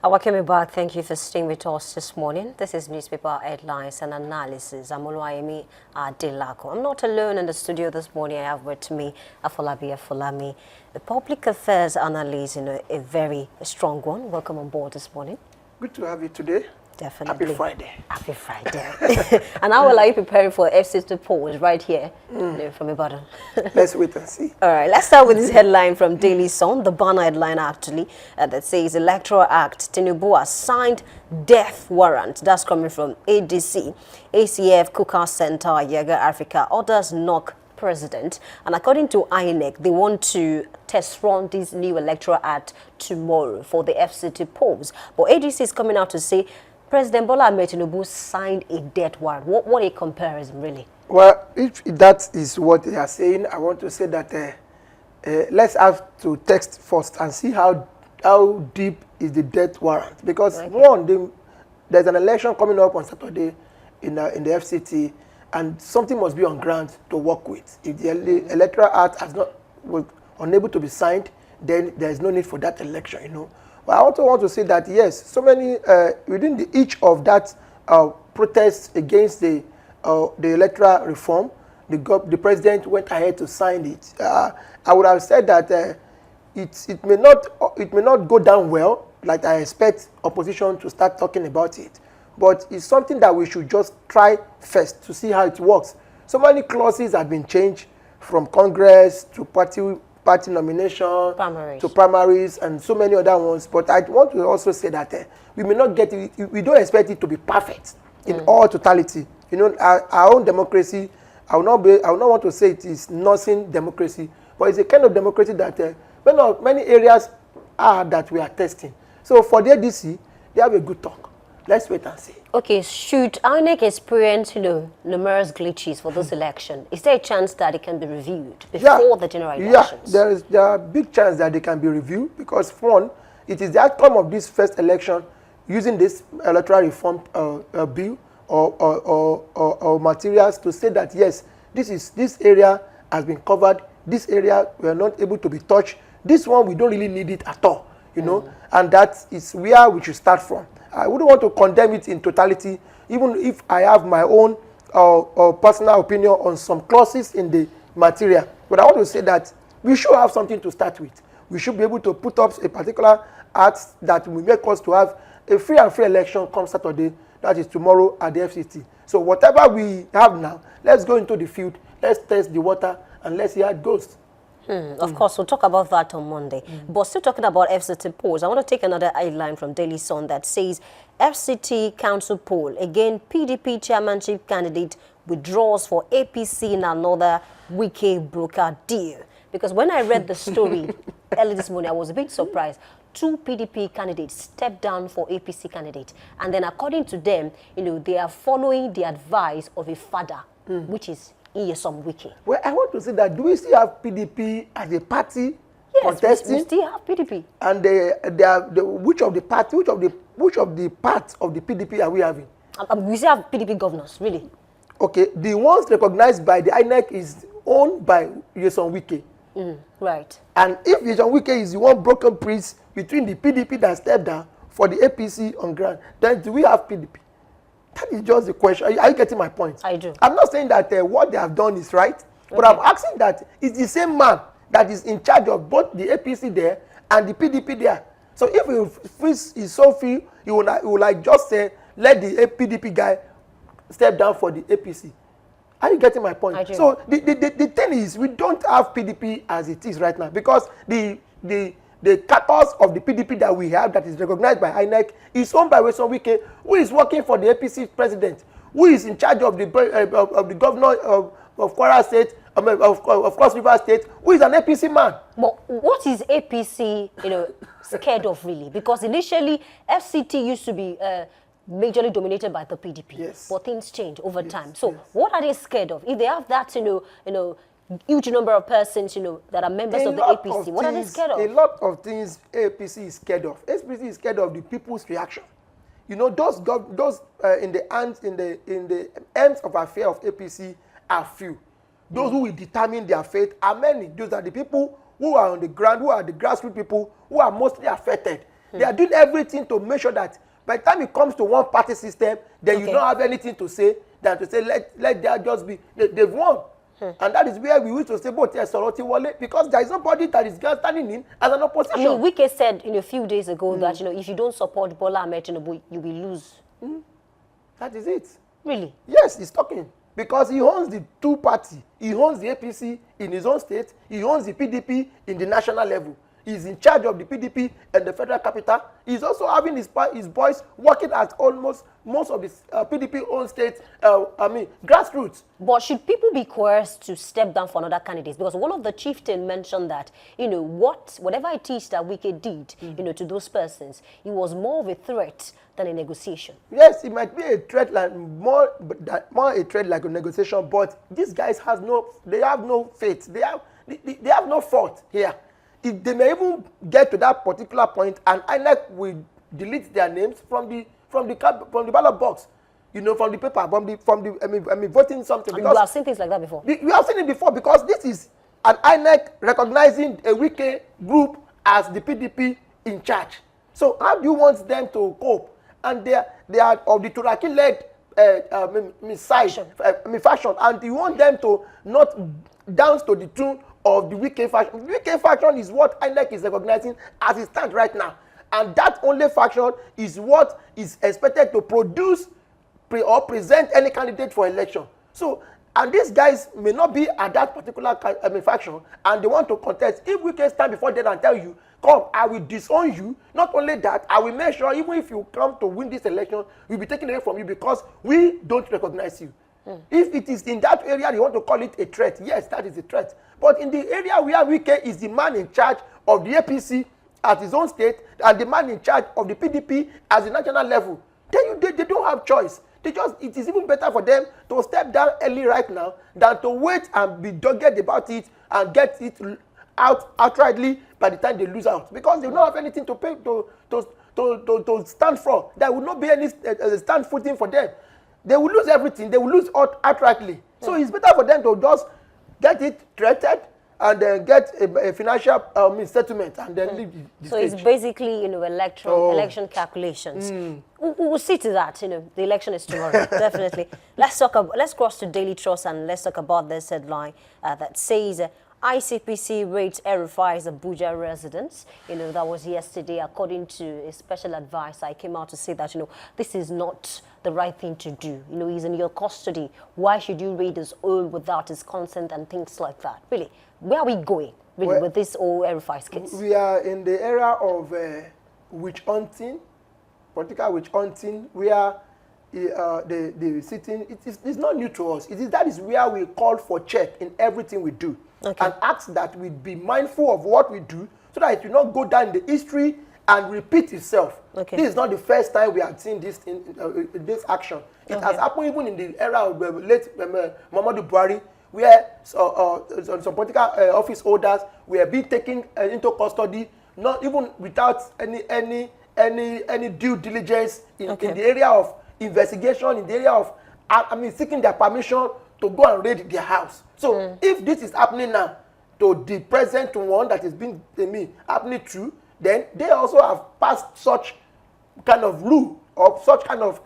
Welcome back. Thank you for staying with us this morning. This is Newspaper Headlines and Analysis. I'm Oluwayemi Adelako. I'm not alone in the studio this morning. I have with me Afolabi, the public affairs analyst, a very strong one. Welcome on board this morning. Good to have you today. Definitely. Happy Friday. Happy Friday. And how are you preparing for FC polls right here from Ibadan? Let's wait and see. All right, let's start with this headline from Daily Sun, the banner headline actually, that says Electoral Act, Tinubu has signed death warrant. That's coming from ADC, ACF, Kuka Center, Yega Africa, others knock president. And according to INEC, they want to test run this new Electoral Act tomorrow for the FCT polls. But ADC is coming out to say President Bola Ahmed Tinubu signed a death warrant. What a comparison, really. Well, if that is what they are saying, I want to say that let's have to text first and see how deep is the death warrant. Because there's an election coming up on Saturday in the FCT, and something must be on ground to work with. If the Electoral Act was unable to be signed, then there is no need for that election, But I also want to say that, yes, so many, within each of that protests against the electoral reform, the president went ahead to sign it. I would have said that it may not go down well, like I expect opposition to start talking about it. But it's something that we should just try first to see how it works. So many clauses have been changed from Congress to party nomination, to primaries, and so many other ones. But I want to also say that we may not get it, we don't expect it to be perfect in all totality. Our own democracy, I will not want to say it is nursing democracy, but it's a kind of democracy that many areas are that we are testing. So for the ADC, they have a good talk. Let's wait and see. Okay, should INEC experience, numerous glitches for this election, is there a chance that it can be reviewed before the general elections? Yeah, there are big chance that they can be reviewed because, one, it is the outcome of this first election using this electoral reform bill or materials to say that, yes, this area has been covered, this area we are not able to be touched, this one we don't really need it at all, and that is where we should start from. I wouldn't want to condemn it in totality, even if I have my own personal opinion on some clauses in the material. But I want to say that we should have something to start with. We should be able to put up a particular act that will make us to have a free and fair election come Saturday, that is tomorrow at the FCT. So whatever we have now, let's go into the field, let's test the water, and let's see how it goes. Of course, we'll talk about that on Monday. But still talking about FCT polls, I want to take another headline from Daily Sun that says FCT Council poll. Again, PDP chairmanship candidate withdraws for APC in another Wike broker deal. Because when I read the story early this morning, I was a bit surprised. 2 PDP candidates stepped down for APC candidate. And then according to them, they are following the advice of a father, which is some Wiki. Well, I want to say that, do we still have PDP as a party contesting? We still have PDP. And which of the parts of the PDP are we having? We still have PDP governors, really. Okay, the ones recognized by the INEC is owned by Yeson Wike. Right. And if Yeson Wike is the one broken priest between the PDP that stepped down for the APC on ground, then do we have PDP? That is just the question. Are you getting my point? I do. I'm not saying that what they have done is right, but I'm asking that it's the same man that is in charge of both the APC there and the PDP there. So if he's so free, he will like just say, let the PDP guy step down for the APC. Are you getting my point? I do. So the thing is, we don't have PDP as it is right now because the caucus of the PDP that we have that is recognized by INEC is owned by Yeson Wike, who is working for the APC president, who is in charge of the governor of Kwara State, of Cross River State, who is an APC man. But what is APC, scared of really? Because initially FCT used to be majorly dominated by the PDP, yes, but things change over time. So what are they scared of? If they have that, huge number of persons, that are members of the APC. What are they scared of? A lot of things APC is scared of. APC is scared of the people's reaction. Those in the ends of affair of APC are few. Those who will determine their fate are many. Those are the people who are on the ground, who are the grassroots people, who are mostly affected. They are doing everything to make sure that by the time it comes to one party system, then you don't have anything to say than to say let there just be they've won. And that is where we wish to say both Soroti Wale, because there is nobody that is standing in as an opposition. I mean, Wike said a few days ago that if you don't support Bola Ahmed Tinubu, you will lose. That is it. Really? Yes, he's talking. Because he owns the two party. He owns the APC in his own state. He owns the PDP in the national level. He's in charge of the PDP and the federal capital. He's also having his boys working at almost most of the PDP-owned states, grassroots. But should people be coerced to step down for another candidate? Because one of the chieftain mentioned that, whatever it is that Wike did, to those persons, it was more of a threat than a negotiation. Yes, it might be a threat like more a threat like a negotiation, but these guys have no faith. They have no fault here. If they may even get to that particular point, and INEC will delete their names from the ballot box, from the paper, from the voting something. Because we have seen things like that before. We have seen it before, because this is an INEC recognizing a Wike group as the PDP in charge. So how do you want them to cope? And they are of the Turaki-led faction, and you want them to not dance to the tune of the Wike faction. Wike faction is what INEC is recognizing as it stands right now, and that only faction is what is expected to produce or present any candidate for election. So, and these guys may not be at that particular faction, and they want to contest. If Wike stand before them and tell you, come, I will disown you. Not only that, I will make sure even if you come to win this election, we'll be taken away from you because we don't recognize you. If it is in that area you want to call it a threat, yes, that is a threat. But in the area where Wike is the man in charge of the APC at his own state and the man in charge of the PDP at the national level, then they don't have choice. It is even better for them to step down early right now than to wait and be dogged about it and get it out outrightly by the time they lose out, because they don't have anything to pay to stand for. There will not be any stand footing for them. They will lose everything. They will lose outrightly. So it's better for them to just get it treated and then get a financial settlement and then leave the stage. It's basically election calculations. We'll see to that. The election is tomorrow. Definitely. Let's cross to Daily Trust and let's talk about this headline that says ICPC raids El-Rufai's Abuja residence. That was yesterday. According to a special advisor, I came out to say that, this is not the right thing to do. He's in your custody. Why should you raid his own without his consent and things like that? Really, where are we going with this whole El-Rufai's case? We are in the era of witch hunting, political witch hunting, where the sitting, it's not new to us. That is where we call for check in everything we do. Okay. And ask that we be mindful of what we do so that it will not go down in the history and repeat itself. Okay. This is not the first time we have seen this this action. It has happened even in the era of late Muhammadu Buhari, where some political office holders were being taken into custody, not even without any due diligence in the area of investigation, in the area of seeking their permission to go and raid their house. So if this is happening now to the present one that is being happening to, then they also have passed such kind of rule or such kind of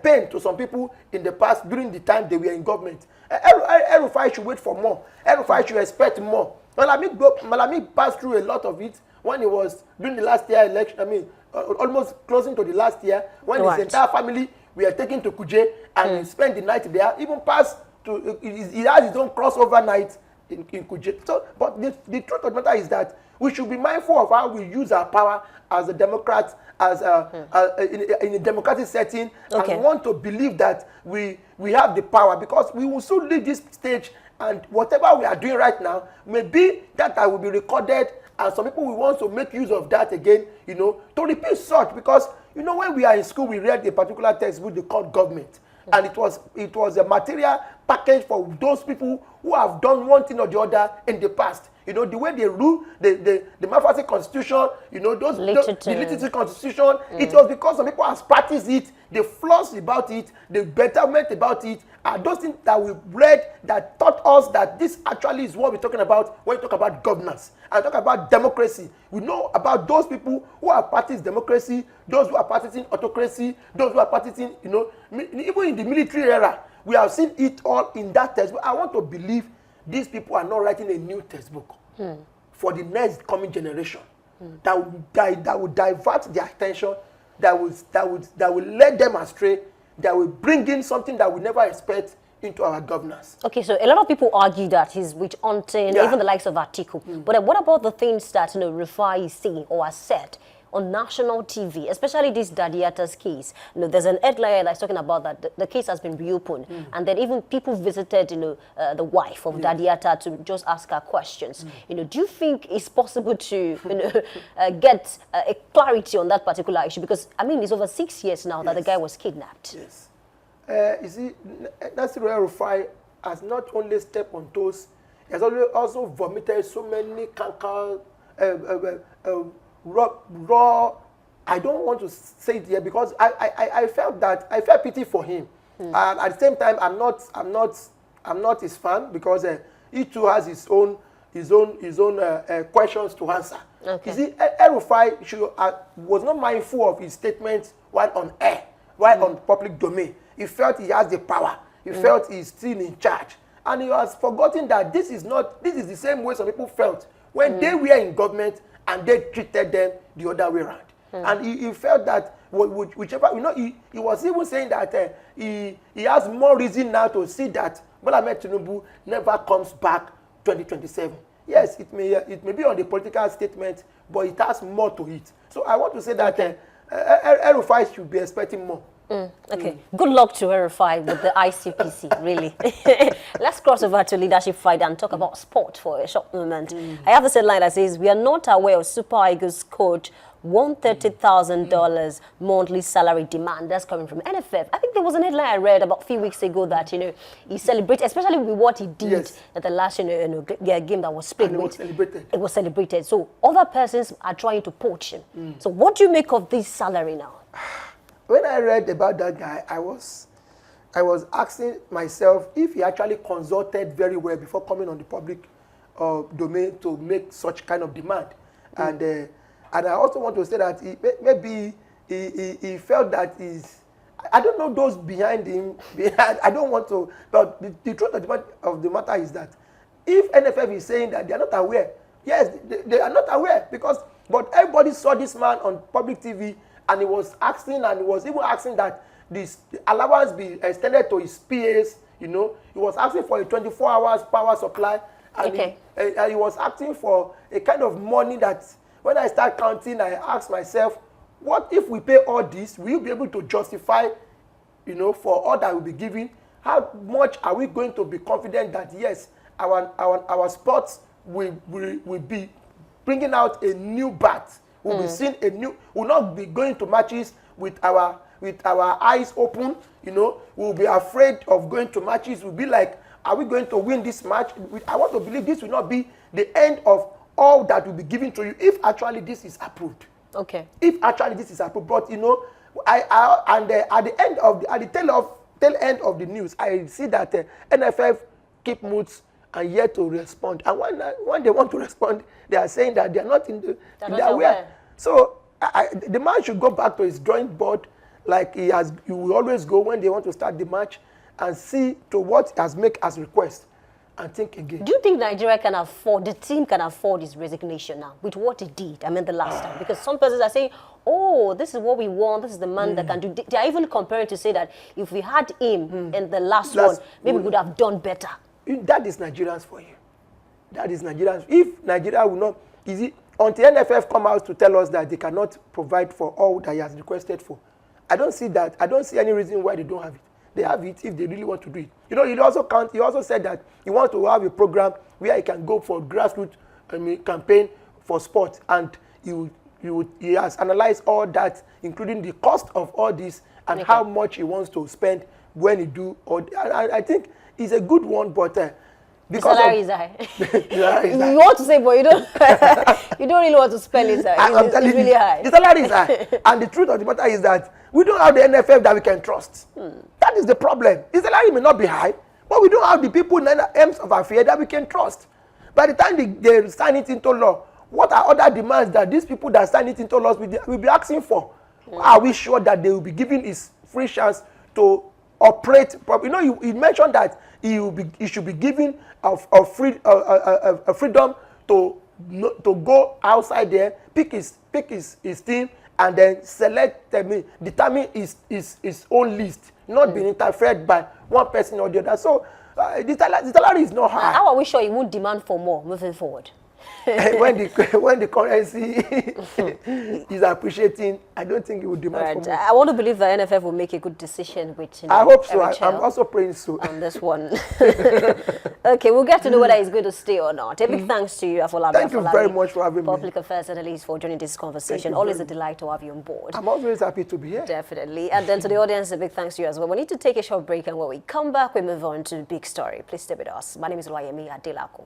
pain to some people in the past during the time they were in government. El-Rufai should wait for more. El-Rufai should expect more. Malami passed through a lot of it when he was during the last year election. Almost closing to the last year, when his entire family were taken to Kuje and he spent the night there. Even passed to he has his own crossover night in Kuje. So, but the truth of the matter is that we should be mindful of how we use our power as a Democrat, in a democratic setting, and want to believe that we have the power, because we will soon leave this stage, and whatever we are doing right now may be that will be recorded, and some people will want to make use of that again, to repeat such, because when we are in school, we read a particular textbook they called government, and it was a material package for those people who have done one thing or the other in the past. The way they rule, the Mafasi constitution, the literacy constitution, it was because some people have practiced it the flaws about it, the betterment about it, are those things that we read that taught us that this actually is what we're talking about when we talk about governance and talk about democracy. We know about those people who are practicing democracy, those who are practicing autocracy, those who are practicing, even in the military era, we have seen it all in that textbook. I want to believe these people are not writing a new textbook for the next coming generation that will divert their attention, that will lead them astray, that will bring in something that we never expect into our governance. Okay, so a lot of people argue that he's witch hunting, even the likes of Atiku. But what about the things that Rufai is saying or has said on national TV, especially this Dadiata's case? There's an headline that's talking about that the case has been reopened, and then even people visited, the wife of Dadiata to just ask her questions. Do you think it's possible to, get a clarity on that particular issue? Because I mean, it's over 6 years now that the guy was kidnapped. Yes. You see, Nasir Rufai has not only stepped on toes, he has also vomited so many canker, raw. I don't want to say it here because I felt pity for him. At the same time, I'm not his fan because he too has his own questions to answer. Okay. You see, Rufai was not mindful of his statements while on air, while on public domain. He felt he has the power. He felt he's still in charge, and he has forgotten that this is the same way some people felt when they were in government and they treated them the other way around. And he felt that whichever, he was even saying that he has more reason now to see that Bola Ahmed Tinubu never comes back 2027. Yes, it may be on the political statement, but it has more to it. So I want to say that Rufai should be expecting more. Okay, good luck to Rufai with the ICPC, really. Let's cross over to leadership fight and talk about sport for a short moment. I have this headline that says, we are not aware of Super Eagles coach $130,000 monthly salary demand. That's coming from NFF. I think there was an headline I read about a few weeks ago that, he celebrated, especially with what he did at the last, game that was played. It was celebrated. So other persons are trying to poach him. So what do you make of this salary now? When I read about that guy, I was asking myself if he actually consulted very well before coming on the public domain to make such kind of demand. And I also want to say that maybe he felt that I don't know those behind him. I don't want to, but the truth of the matter is that if NFF is saying that they are not aware, yes, they are not aware but everybody saw this man on public TV. And he was asking, that this allowance be extended to his PAs. He was asking for a 24 hours power supply, and he was asking for a kind of money that, when I start counting, I ask myself, what if we pay all this? Will you be able to justify, for all that will be given? How much are we going to be confident that yes, our sports will be bringing out a new bat? We'll be seeing we'll not be going to matches with our eyes open, we'll be afraid of going to matches. We'll be like, are we going to win this match? I want to believe this will not be the end of all that will be given to you if actually this is approved. Okay. If actually this is approved. But at the tail end of the news, I see that NFF keep moods and yet to respond. And when they want to respond, they are saying that they are not in the aware. So the man should go back to his drawing board like he will always go when they want to start the match and see to what he has made as request and think again. Do you think the team can afford his resignation now with what he did, the last time? Because some persons are saying, oh, this is what we want, this is the man that can do. They are even comparing to say that if we had him in the last one, maybe we would have done better. That is Nigerians for you. That is Nigerians. If Nigeria will not, until NFF come out to tell us that they cannot provide for all that he has requested for, I don't see that. I don't see any reason why they don't have it. They have it if they really want to do it. He also said that he wants to have a program where he can go for grassroots campaign for sport, and he has analyzed all that, including the cost of all this and how much he wants to spend when he do. I think it's a good one, but Because the salary is high. The salary is high. You want to say, but you don't. You don't really want to spell it. I'm telling it's really you, high. the salary is high. And the truth of the matter is that we don't have the NFF that we can trust. That is the problem. The salary may not be high, but we don't have the people in the aims of affairs that we can trust. By the time they sign it into law, what are other demands that these people that sign it into laws will be asking for? Are we sure that they will be given his free chance to operate properly? You know, you mentioned that he should be given a freedom to go outside there, pick his team, and then determine his own list, not being interfered by one person or the other. So the salary is not high. How are we sure he won't demand for more moving forward? when the currency is appreciating, I don't think it will demand for more. I want to believe the NFF will make a good decision with, I hope so. I'm also praying so. On this one. Okay, we'll get to know whether he's going to stay or not. A big thanks to you, Afolabi. Thank you very much for having me. Public Affairs Analyst, for joining this conversation. Always a delight to have you on board. I'm always happy to be here. Definitely. And then to the audience, a big thanks to you as well. We need to take a short break, and when we come back, we move on to the big story. Please stay with us. My name is Loyemi Adelako.